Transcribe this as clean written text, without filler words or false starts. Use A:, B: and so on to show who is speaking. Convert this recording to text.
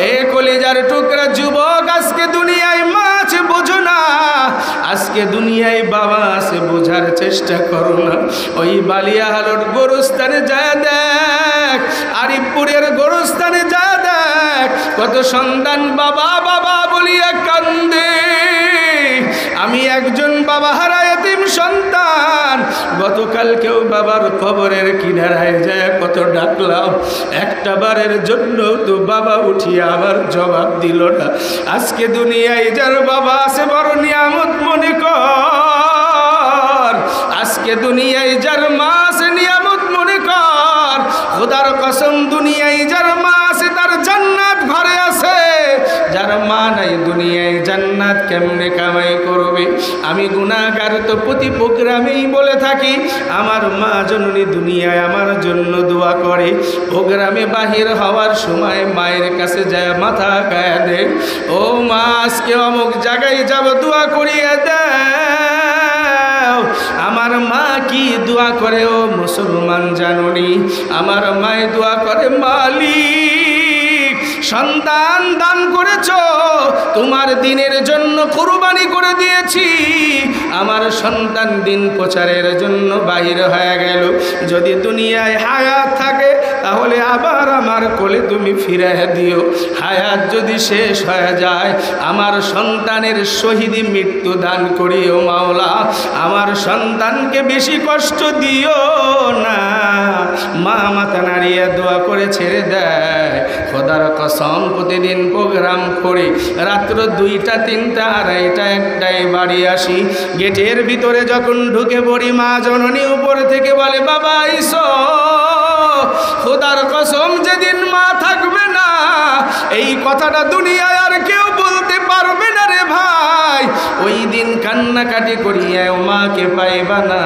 A: এ কলিজার টুকরা যুবক, আজকে দুনিয়ায় মাছ বোঝো না, আজকে দুনিয়ায় বাবা আছে বোঝার চেষ্টা করো না। ওই বালিয়াহালোর গোরস্থানে যায় দেখ, আরিফপুরের গোরস্থানে যায় দেখ, কত সন্তান বাবা বাবা বলিয়া কান্দে। আমি একজন বাবা হারা এতিম সন্তান, গতকালকেও বাবার কবরের কিনারায় যায় কত ডাকলাম, একটা বারের জন্য তো বাবা উঠিয়া আমার জবাব দিল না। আজকে দুনিয়ায় যার বাবা আছে বড় নিয়ামত মনে কর, আজকে দুনিয়ায় যার মা আছে নিয়ামত মনে কর। খোদার কসম, দুনিয়ায় যার মা আছে তার জান্নাত ঘরে আছে, যার মা নাই দুনিয়ায় জান্নাত কেমনে কামাই করবে। আমি গুনাহগার তো প্রতি প্রোগ্রামেই বলে থাকি, আমার মা জননী দুনিয়ায় আমার জন্য দোয়া করে। প্রোগ্রামে বাহির হওয়ার সময় মায়ের কাছে যায় মাথা গায়ে দেয়, ও মা আজকে অমুক জায়গায় যাব, দোয়া করিয়ে দাও। আমার মা কি দোয়া করে ও মুসলমান জাননি? আমার মায়ে দোয়া করে, মালিক সন্তান দান করেছ, তোমার দিনের জন্য কুরবানি করে দিয়েছি, আমার সন্তান দিন প্রচারের জন্য বাহির হয়ে গেল, যদি দুনিয়ায় হায়াত থাকে তাহলে আবার আমার কোলে তুমি ফিরে দিও। হায়াত যদি শেষ হয়ে যায়, আমার সন্তানের শহীদি মৃত্যু দান করিও মাওলা, আমার সন্তানকে বেশি কষ্ট দিও না। মা মাথা নাড়িয়ে দোয়া করে ছেড়ে দেয়। খোদার কসম, প্রতিদিন প্রোগ্রাম করে রাত্র 2টা 3টা 2:30 1টায় বাড়ি আসি। গেটের ভিতরে যখন ঢুকে পড়ি, মা জননী উপর থেকে বলে, বাবা আইসো। খোদার কসম, যেদিন মা থাকবে না এই কথাটা দুনিয়ায় আর কেউ বলতে পারবে না রে ভাই। ওই দিন কান্নাকাটি করিয়া মাকে পাইবা না।